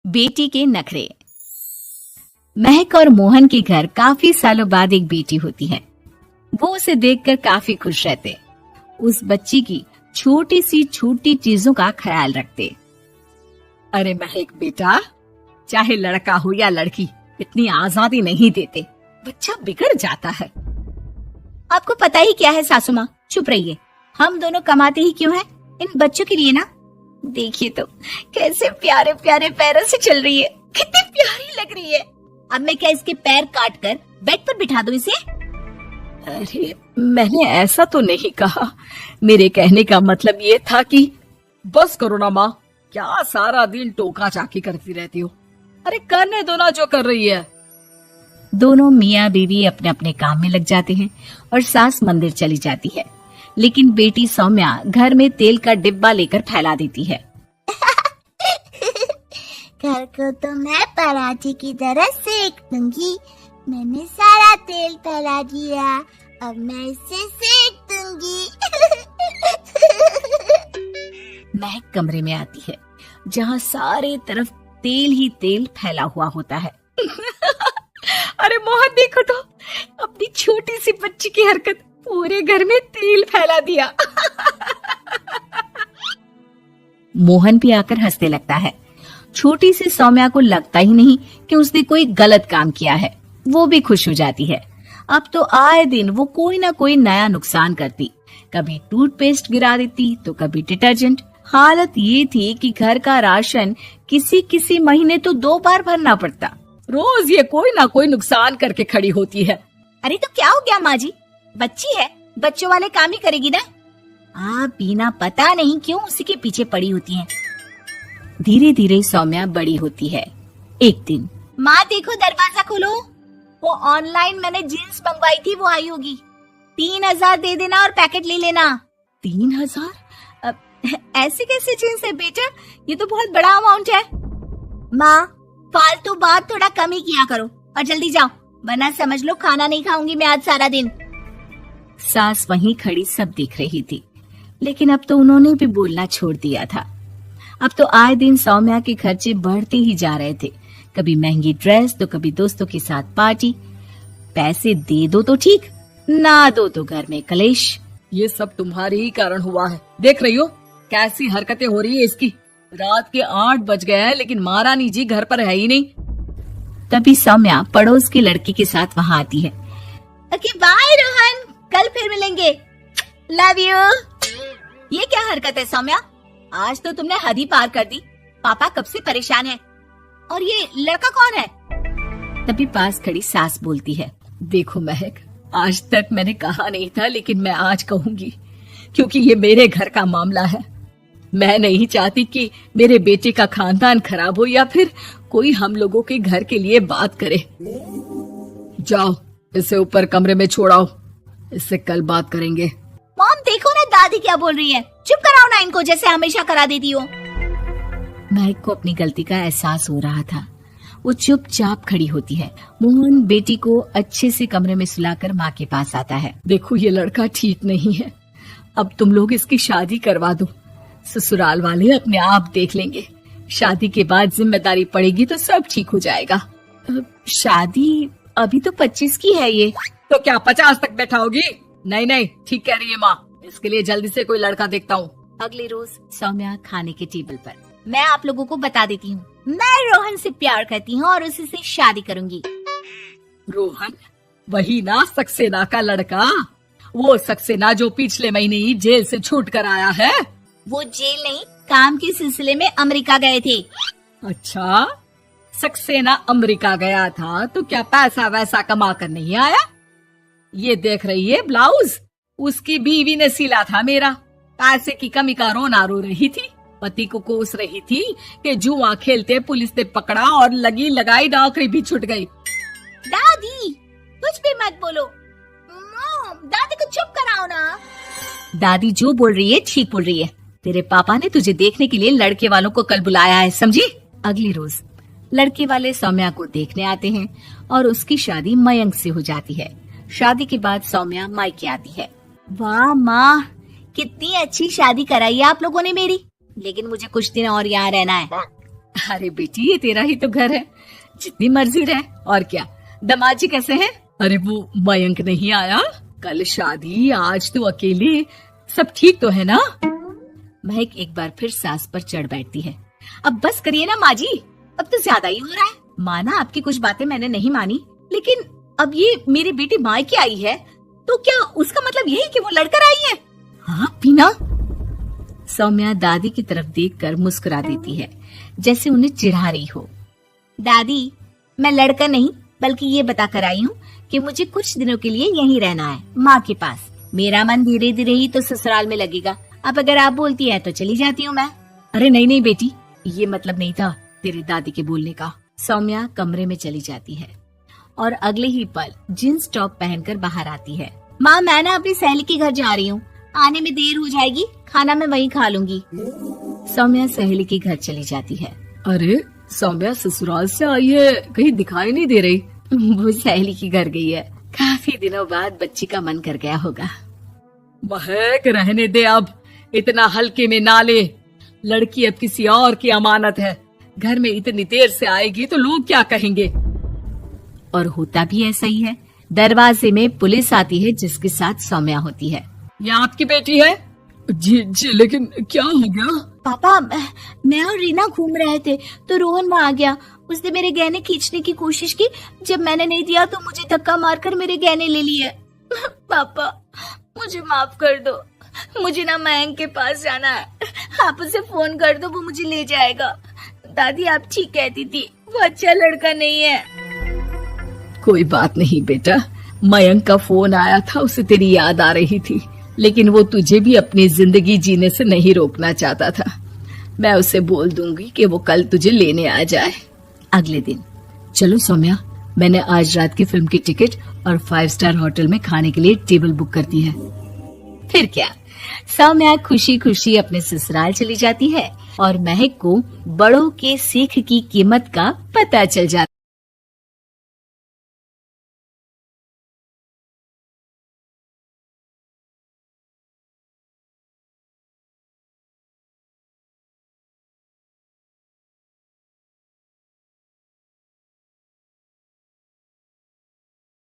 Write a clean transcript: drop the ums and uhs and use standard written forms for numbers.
बेटी के नखरे। महक और मोहन के घर काफी सालों बाद एक बेटी होती है। वो उसे देखकर काफी खुश रहते। उस बच्ची की छोटी सी छोटी चीजों का ख्याल रखते। अरे महक बेटा, चाहे लड़का हो या लड़की, इतनी आजादी नहीं देते, बच्चा बिगड़ जाता है। आपको पता ही क्या है सासू माँ, चुप रहिए। हम दोनों कमाते ही क्यों हैं? इन बच्चों के लिए ना। देखिए तो कैसे प्यारे प्यारे पैरों से चल रही है, कितनी प्यारी लग रही है। अब मैं क्या इसके पैर काट कर बेड पर बिठा दूं इसे? अरे मैंने ऐसा तो नहीं कहा। मेरे कहने का मतलब ये था कि बस करो ना माँ, क्या सारा दिन टोका चाकी करती रहती हो। अरे करने दो ना जो कर रही है। दोनों मियाँ बीवी अपने अपने काम में लग जाते हैं और सास मंदिर चली जाती है। लेकिन बेटी सौम्या घर में तेल का डिब्बा लेकर फैला देती है। घर को तो मैं पराठे की तरह सेक दूंगी। मैंने सारा तेल फैला दिया, अब मैं इसे सेक दूंगी। महक कमरे में आती है जहाँ सारे तरफ तेल ही तेल फैला हुआ होता है। अरे मोहन देखो तो, अपनी छोटी सी बच्ची की हरकत, पूरे घर में तेल फैला दिया। मोहन भी आकर हंसने लगता है। छोटी सी सौम्या को लगता ही नहीं कि उसने कोई गलत काम किया है। वो भी खुश हो जाती है। अब तो आए दिन वो कोई ना कोई नया नुकसान करती। कभी टूथपेस्ट गिरा देती तो कभी डिटर्जेंट। हालत ये थी कि घर का राशन किसी किसी महीने तो 2 बार भरना पड़ता। रोज ये कोई ना कोई नुकसान करके खड़ी होती है। अरे तो क्या हो गया माँ जी, बच्ची है, बच्चों वाले काम ही करेगी ना। आप बिना पता नहीं क्यों उसी के पीछे पड़ी होती हैं। धीरे धीरे सौम्या बड़ी होती है। एक दिन, माँ देखो दरवाजा खोलो, वो ऑनलाइन मैंने जीन्स मंगवाई थी, वो आई होगी। 3000 दे देना और पैकेट ले लेना। 3000? ऐसे कैसे जीन्स है बेटा, ये तो बहुत बड़ा अमाउंट है। माँ फालतू बात थोड़ा कम ही किया करो और जल्दी जाओ, वरना समझ लो खाना नहीं खाऊंगी मैं आज सारा दिन। सास वहीं खड़ी सब देख रही थी, लेकिन अब तो उन्होंने भी बोलना छोड़ दिया था। अब तो आए दिन सौम्या के खर्चे बढ़ते ही जा रहे थे। कभी महंगी ड्रेस तो कभी दोस्तों के साथ पार्टी। पैसे दे दो तो ठीक, ना दो तो घर में कलेश। ये सब तुम्हारे ही कारण हुआ है। देख रही हो कैसी हरकतें हो रही है इसकी। रात के 8 बज गए हैं, लेकिन महारानी जी घर पर है ही नहीं। तभी सौम्या पड़ोस की लड़की के साथ वहाँ आती है। ओके बाय रोहन, कल फिर मिलेंगे, लव यू। ये क्या हरकत है सौम्या, आज तो तुमने हद ही पार कर दी। पापा कब से परेशान है। और ये लड़का कौन है? तभी पास खड़ी सास बोलती है। देखो महक, आज तक मैंने कहा नहीं था, लेकिन मैं आज कहूंगी, क्योंकि ये मेरे घर का मामला है। मैं नहीं चाहती कि मेरे बेटे का खानदान खराब हो या फिर कोई हम लोगों के घर के लिए बात करे। जाओ इसे ऊपर कमरे में छोड़ाओ, इससे कल बात करेंगे। मॉम देखो ना दादी क्या बोल रही है, चुप कराओ ना इनको, जैसे हमेशा करा देती हो। महक को अपनी गलती का एहसास हो रहा था। वो चुपचाप खड़ी होती है। मोहन बेटी को अच्छे से कमरे में सुलाकर माँ के पास आता है। देखो ये लड़का ठीक नहीं है, अब तुम लोग इसकी शादी करवा दो। ससुराल वाले अपने आप देख लेंगे। शादी के बाद जिम्मेदारी पड़ेगी तो सब ठीक हो जाएगा। शादी अभी तो 25 की है ये। तो क्या 50 तक बैठाओगी? नहीं नहीं, ठीक कह रही है माँ, इसके लिए जल्दी से कोई लड़का देखता हूँ। अगले रोज सौम्या खाने के टेबल पर। मैं आप लोगों को बता देती हूँ, मैं रोहन से प्यार करती हूँ और उसी से शादी करूंगी। रोहन? वही ना सक्सेना का लड़का, वो सक्सेना जो पिछले महीने ही जेल से छूट कर आया है। वो जेल नहीं, काम के सिलसिले में अमेरिका गए थे। अच्छा, सक्सेना अमेरिका गया था तो क्या पैसा वैसा कमा कर नहीं आया? ये देख रही है ब्लाउज, उसकी बीवी ने सिला था मेरा। पैसे की कमी का रोना रो रही थी, पति को कोस रही थी कि जुआ खेलते पुलिस ने पकड़ा और लगी लगाई नौकरी भी छूट गई। दादी कुछ भी मत बोलो। दादी को चुप कराओ ना। दादी जो बोल रही है ठीक बोल रही है। तेरे पापा ने तुझे देखने के लिए लड़के वालों को कल बुलाया है, समझी? अगली रोज लड़के वाले सौम्या को देखने आते हैं और उसकी शादी मयंक से हो जाती है। शादी के बाद सौम्या मायके आती है। वाह माँ, कितनी अच्छी शादी कराई है आप लोगों ने मेरी, लेकिन मुझे कुछ दिन और यहाँ रहना है। अरे बेटी, ये तेरा ही तो घर है, जितनी मर्जी रहे। और क्या, दामाद जी कैसे हैं? अरे वो मयंक नहीं आया, कल शादी, आज तो अकेले, सब ठीक तो है ना? महक एक बार फिर सास पर चढ़ बैठती है। अब बस करिए ना माँ जी, अब तो ज्यादा ही हो रहा है। माना आपकी कुछ बातें मैंने नहीं मानी, लेकिन अब ये मेरी बेटी मायके आई है, तो क्या उसका मतलब यही कि वो लड़कर आई है? हाँ पीना। सौम्या दादी की तरफ देखकर मुस्कुरा देती है, जैसे उन्हें चिढ़ा रही हो। दादी, मैं लड़का नहीं बल्कि ये बता कर आई हूँ कि मुझे कुछ दिनों के लिए यहीं रहना है, माँ के पास। मेरा मन धीरे धीरे ही तो ससुराल में लगेगा। अब अगर आप बोलती है तो चली जाती हूँ मैं। अरे नहीं नहीं बेटी, ये मतलब नहीं था तेरे दादी के बोलने का। सौम्या कमरे में चली जाती है और अगले ही पल जींस टॉप पहनकर बाहर आती है। माँ, मैं ना अपनी सहेली के घर जा रही हूँ, आने में देर हो जाएगी, खाना मैं वहीं खा लूंगी। सौम्या सहेली के घर चली जाती है। अरे सौम्या ससुराल से आई है, कहीं दिखाई नहीं दे रही। वो सहेली के घर गई है, काफी दिनों बाद बच्ची का मन कर गया होगा। महक रहने दे, अब इतना हल्के में ना ले। लड़की अब किसी और की अमानत है, घर में इतनी देर से आएगी तो लोग क्या कहेंगे। और होता भी ऐसा ही है। दरवाजे में पुलिस आती है, जिसके साथ सौम्या होती है। ये आपकी बेटी है? जी जी, लेकिन क्या हो गया? पापा, मैं और रीना घूम रहे थे तो रोहन वहाँ आ गया। उसने मेरे गहने खींचने की कोशिश की, जब मैंने नहीं दिया तो मुझे धक्का मारकर मेरे गहने ले लिए। पापा, मुझे माफ कर दो, मुझे ना मयंक के पास जाना है, आप उसे फोन कर दो, वो मुझे ले जाएगा। दादी आप ठीक कहती थी, वो अच्छा लड़का नहीं है। कोई बात नहीं बेटा, मयंक का फोन आया था, उसे तेरी याद आ रही थी, लेकिन वो तुझे भी अपनी जिंदगी जीने से नहीं रोकना चाहता था। मैं उसे बोल दूंगी कि वो कल तुझे लेने आ जाए। अगले दिन, चलो सौम्या, मैंने आज रात की फिल्म की टिकट और 5 स्टार होटल में खाने के लिए टेबल बुक कर दी है। फिर क्या, सौम्या खुशी खुशी अपने ससुराल चली जाती है और महक को बड़ों के सीख की कीमत का पता चल जाता है।